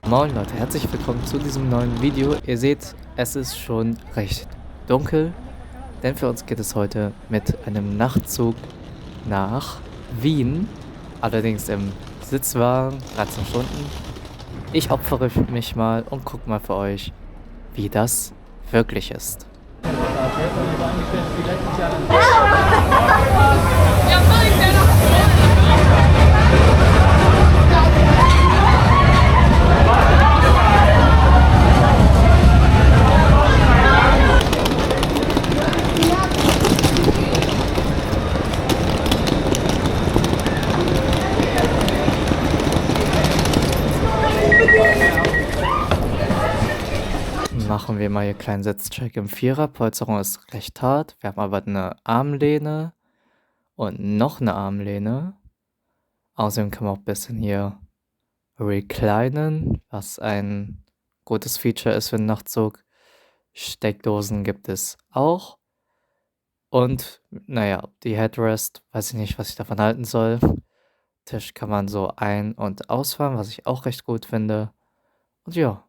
Moin Leute, herzlich willkommen zu diesem neuen Video. Ihr seht, es ist schon recht dunkel, denn für uns geht es heute mit einem Nachtzug nach Wien. Allerdings im Sitzwagen, 13 Stunden. Ich opfere mich mal und gucke mal für euch, wie das wirklich ist. Machen wir mal hier einen kleinen Sitzcheck im Vierer. Polsterung ist recht hart. Wir haben aber eine Armlehne und noch eine Armlehne. Außerdem kann man auch ein bisschen hier reclinen, was ein gutes Feature ist für einen Nachtzug. Steckdosen gibt es auch. Und naja, die Headrest, weiß ich nicht, was ich davon halten soll. Tisch kann man so ein- und ausfahren, was ich auch recht gut finde. Und ja.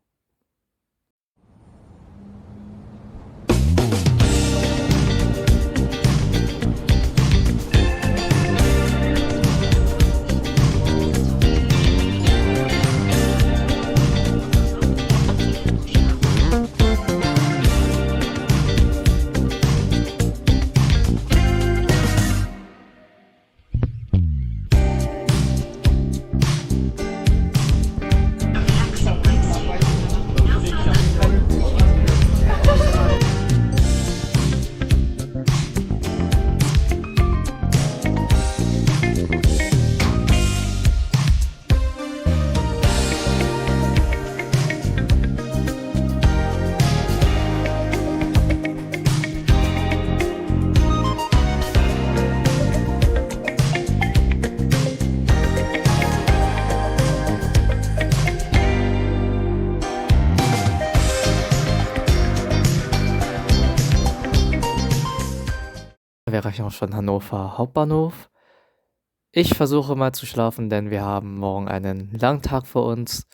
Wir erreichen auch schon Hannover Hauptbahnhof. Ich versuche mal zu schlafen, denn wir haben morgen einen langen Tag vor uns.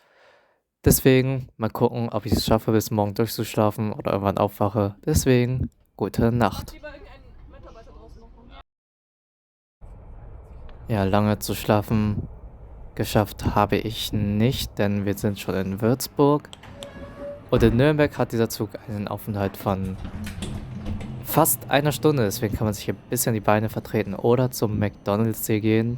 Deswegen mal gucken, ob ich es schaffe, bis morgen durchzuschlafen oder irgendwann aufwache. Deswegen gute Nacht. Ja, lange zu schlafen geschafft habe ich nicht, denn wir sind schon in Würzburg. Und in Nürnberg hat dieser Zug einen Aufenthalt von fast einer Stunde, deswegen kann man sich hier ein bisschen die Beine vertreten oder zum McDonald's hier gehen.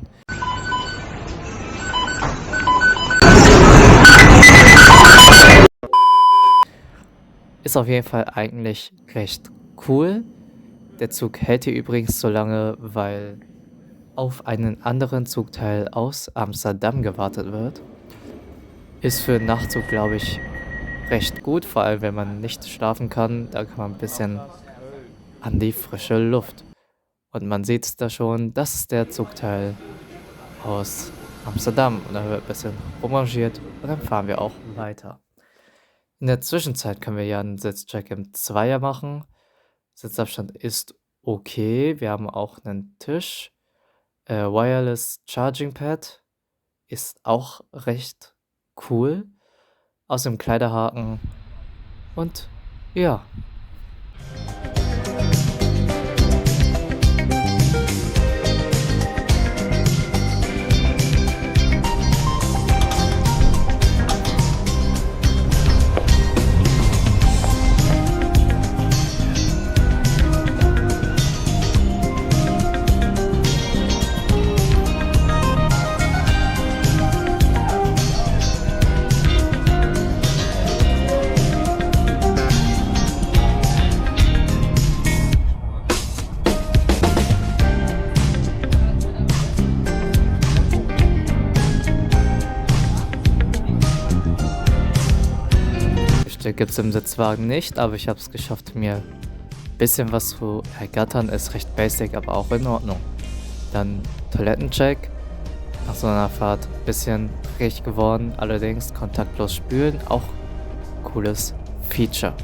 Ist auf jeden Fall eigentlich recht cool. Der Zug hält hier übrigens so lange, weil auf einen anderen Zugteil aus Amsterdam gewartet wird. Ist für einen Nachtzug, glaube ich, recht gut, vor allem wenn man nicht schlafen kann. Da kann man ein bisschen an die frische Luft. Und man sieht es da schon, das ist der Zugteil aus Amsterdam. Und da wird ein bisschen rumrangiert und dann fahren wir auch weiter. In der Zwischenzeit können wir ja einen Sitzcheck im Zweier machen. Sitzabstand ist okay. Wir haben auch einen Tisch. Wireless Charging Pad ist auch recht cool. Außerdem Kleiderhaken. Und ja. Frühstück gibt es im Sitzwagen nicht, aber ich habe es geschafft, mir ein bisschen was zu ergattern. Ist recht basic, aber auch in Ordnung. Dann Toilettencheck. Nach so einer Fahrt ein bisschen frisch geworden, allerdings kontaktlos spülen, auch cooles Feature.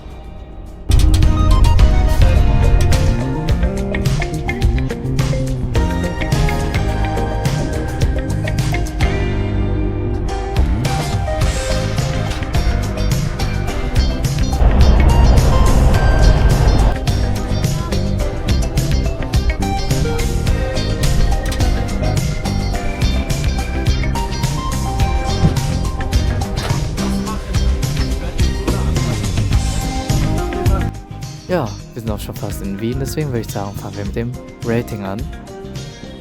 Ja, wir sind auch schon fast in Wien, deswegen würde ich sagen, fangen wir mit dem Rating an.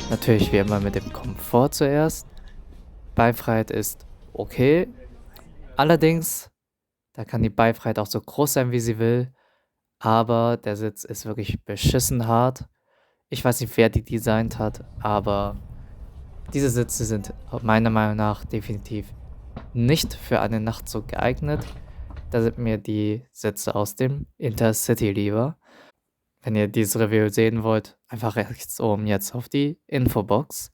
Natürlich wie immer mit dem Komfort zuerst. Beinfreiheit ist okay. Allerdings, da kann die Beinfreiheit auch so groß sein, wie sie will, aber der Sitz ist wirklich beschissen hart. Ich weiß nicht, wer die designt hat, aber diese Sitze sind meiner Meinung nach definitiv nicht für einen Nachtzug geeignet. Da sind mir die Sitze aus dem Intercity lieber. Wenn ihr dieses Review sehen wollt, einfach rechts oben jetzt auf die Infobox.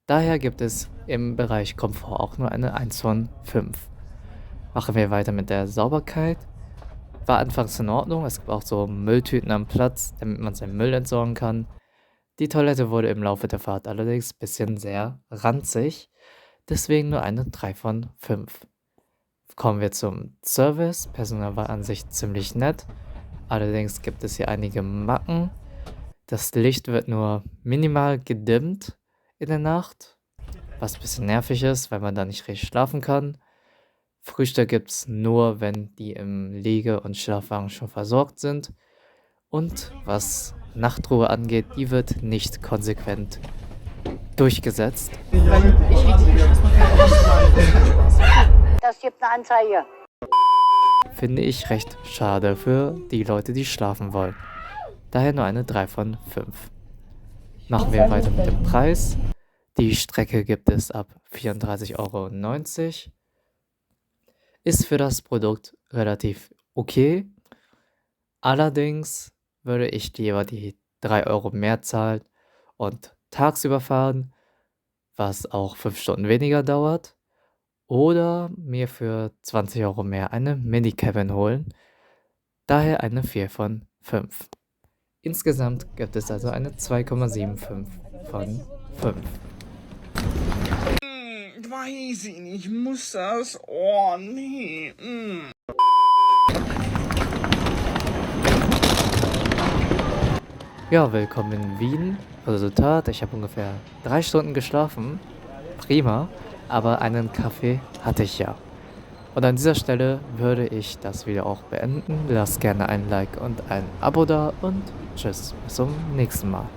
Daher gibt es im Bereich Komfort auch nur eine 1 von 5. Machen wir weiter mit der Sauberkeit. War anfangs in Ordnung, es gibt auch so Mülltüten am Platz, damit man seinen Müll entsorgen kann. Die Toilette wurde im Laufe der Fahrt allerdings ein bisschen sehr ranzig, deswegen nur eine 3 von 5. Kommen wir zum Service. Personal war an sich ziemlich nett, allerdings gibt es hier einige Macken. Das Licht wird nur minimal gedimmt in der Nacht, was ein bisschen nervig ist, weil man da nicht richtig schlafen kann. Frühstück gibt's nur, wenn die im Liege und Schlafwagen schon versorgt sind. Und was Nachtruhe angeht, die wird nicht konsequent durchgesetzt. Das gibt eine Anzeige. Finde ich recht schade für die Leute, die schlafen wollen. Daher nur eine 3 von 5. Machen wir weiter mit dem Preis. Die Strecke gibt es ab 34,90 €. Ist für das Produkt relativ okay. Allerdings würde ich lieber die 3 € mehr zahlen und tagsüber fahren, was auch 5 Stunden weniger dauert. Oder mir für 20 € mehr eine Mini-Cabin holen. Daher eine 4 von 5. Insgesamt gibt es also eine 2,75 von 5. Weiß ich nicht, muss das? Oh, nee. Ja, willkommen in Wien. Resultat, ich habe ungefähr 3 Stunden geschlafen. Prima, aber einen Kaffee hatte ich ja. Und an dieser Stelle würde ich das Video auch beenden. Lasst gerne ein Like und ein Abo da und tschüss, bis zum nächsten Mal.